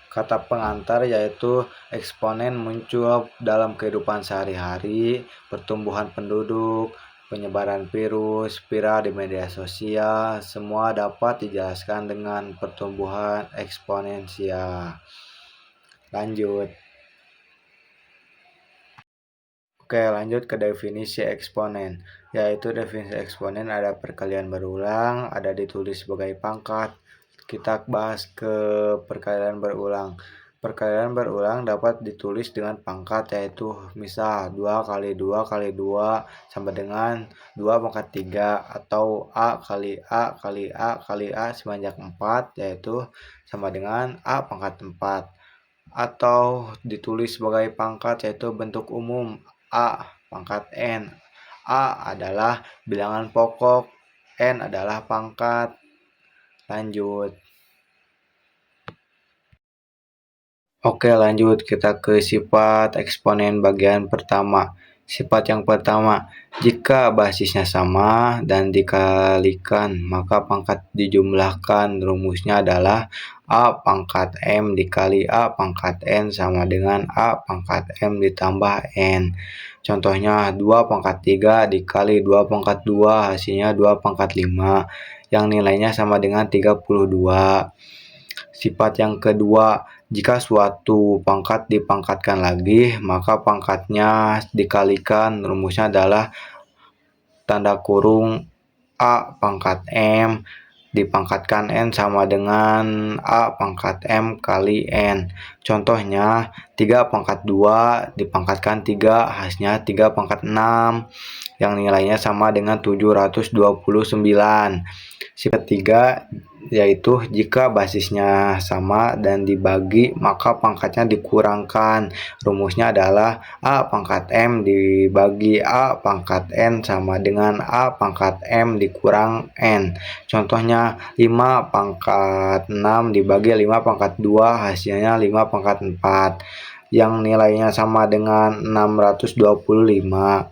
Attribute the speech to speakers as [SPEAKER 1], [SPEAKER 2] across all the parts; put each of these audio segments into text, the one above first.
[SPEAKER 1] Kata pengantar yaitu eksponen muncul dalam kehidupan sehari-hari, pertumbuhan penduduk, penyebaran virus, viral di media sosial, semua dapat dijelaskan dengan pertumbuhan eksponensial. Lanjut. Oke, lanjut ke definisi eksponen. Yaitu definisi eksponen ada perkalian berulang, ada ditulis sebagai pangkat. Kita bahas ke perkalian berulang. Perkalian berulang dapat ditulis dengan pangkat, yaitu misal 2 kali 2 kali 2 sama dengan 2 pangkat 3, atau A kali A kali A kali A sebanyak 4, yaitu sama dengan A pangkat 4. Atau ditulis sebagai pangkat, yaitu bentuk umum A pangkat N. A adalah bilangan pokok, N adalah pangkat. Lanjut. Oke, lanjut kita ke sifat eksponen bagian pertama. Sifat yang pertama, jika basisnya sama dan dikalikan, maka pangkat dijumlahkan. Rumusnya adalah A pangkat M dikali A pangkat N sama dengan A pangkat M ditambah N. Contohnya 2 pangkat 3 dikali 2 pangkat 2 hasilnya 2 pangkat 5 yang nilainya sama dengan 32. Sifat yang kedua, jika suatu pangkat dipangkatkan lagi, maka pangkatnya dikalikan. Rumusnya adalah tanda kurung A pangkat M dipangkatkan N sama dengan A pangkat M kali N. Contohnya 3 pangkat 2 dipangkatkan 3 hasilnya 3 pangkat 6 yang nilainya sama dengan 729. Sifat ketiga yaitu jika basisnya sama dan dibagi maka pangkatnya dikurangkan. Rumusnya adalah A pangkat M dibagi A pangkat N sama dengan A pangkat M dikurang N. Contohnya 5 pangkat 6 dibagi 5 pangkat 2 hasilnya 5 pangkat 4 yang nilainya sama dengan 625.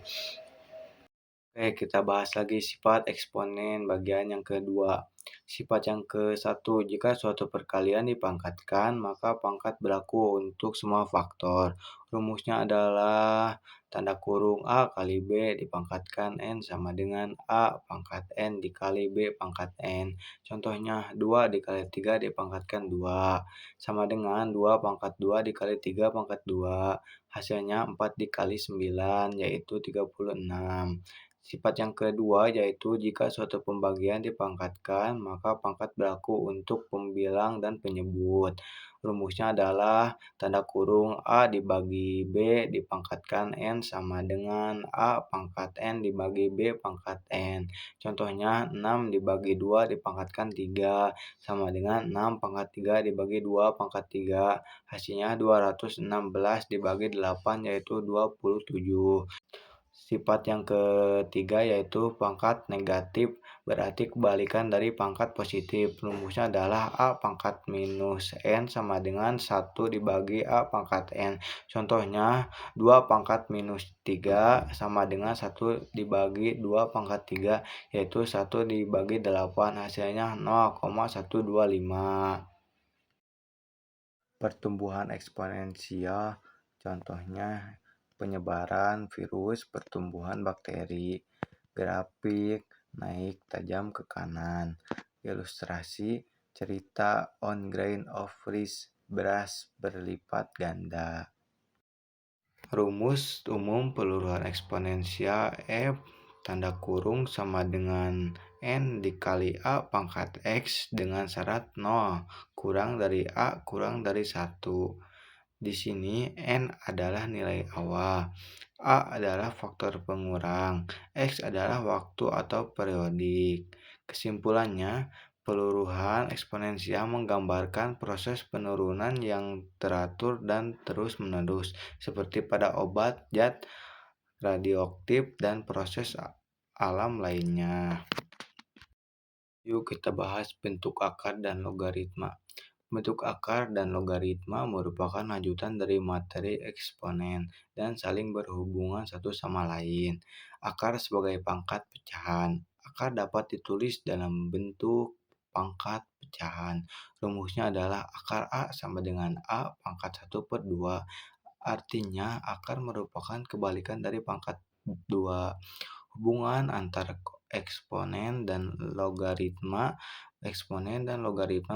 [SPEAKER 1] Oke, kita bahas lagi sifat eksponen bagian yang kedua. Sifat yang ke-1, jika suatu perkalian dipangkatkan, maka pangkat berlaku untuk semua faktor. Rumusnya adalah tanda kurung A kali B dipangkatkan N sama dengan A pangkat N dikali B pangkat N. Contohnya 2 dikali 3 dipangkatkan 2 sama dengan 2 pangkat 2 dikali 3 pangkat 2. Hasilnya 4 dikali 9 yaitu 36. Sifat yang kedua yaitu jika suatu pembagian dipangkatkan, maka pangkat berlaku untuk pembilang dan penyebut. Rumusnya adalah tanda kurung A dibagi B dipangkatkan N sama dengan A pangkat N dibagi B pangkat N. Contohnya 6 dibagi 2 dipangkatkan 3 sama dengan 6 pangkat 3 dibagi 2 pangkat 3. Hasilnya 216 dibagi 8 yaitu 27. Sifat yang ketiga yaitu pangkat negatif, berarti kebalikan dari pangkat positif. Rumusnya adalah A pangkat minus N sama dengan 1 dibagi A pangkat N. Contohnya 2 pangkat minus 3 sama dengan 1 dibagi 2 pangkat 3, yaitu 1 dibagi 8, hasilnya 0,125. Pertumbuhan eksponensial, contohnya penyebaran virus, pertumbuhan bakteri. Grafik naik tajam ke kanan. Ilustrasi cerita on grain of rice, beras berlipat ganda. Rumus umum peluruhan eksponensial F tanda kurung sama dengan N dikali A pangkat X dengan syarat 0 kurang dari A kurang dari 1. Di sini N adalah nilai awal, A adalah faktor pengurang, X adalah waktu atau periodik. Kesimpulannya, peluruhan eksponensial menggambarkan proses penurunan yang teratur dan terus-menerus, seperti pada obat, zat radioaktif, dan proses alam lainnya. Yuk kita bahas bentuk akar dan logaritma. Bentuk akar dan logaritma merupakan lanjutan dari materi eksponen dan saling berhubungan satu sama lain. Akar sebagai pangkat pecahan. Akar dapat ditulis dalam bentuk pangkat pecahan. Rumusnya adalah akar A sama dengan A pangkat 1/2. Artinya, akar merupakan kebalikan dari pangkat 2. Hubungan antara eksponen dan logaritma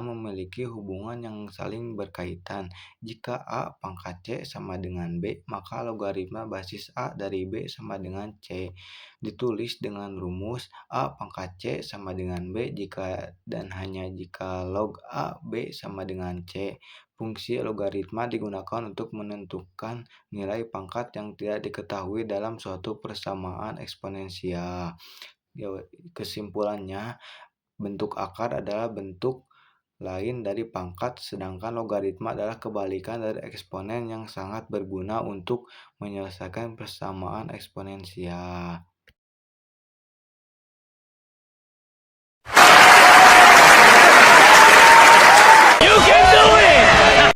[SPEAKER 1] memiliki hubungan yang saling berkaitan. Jika A pangkat C sama dengan B, maka logaritma basis A dari B sama dengan C. Ditulis dengan rumus A pangkat C sama dengan B jika dan hanya jika log A B sama dengan C. Fungsi logaritma digunakan untuk menentukan nilai pangkat yang tidak diketahui dalam suatu persamaan eksponensial. Kesimpulannya, bentuk akar adalah bentuk lain dari pangkat, sedangkan logaritma adalah kebalikan dari eksponen yang sangat berguna untuk menyelesaikan persamaan eksponensial.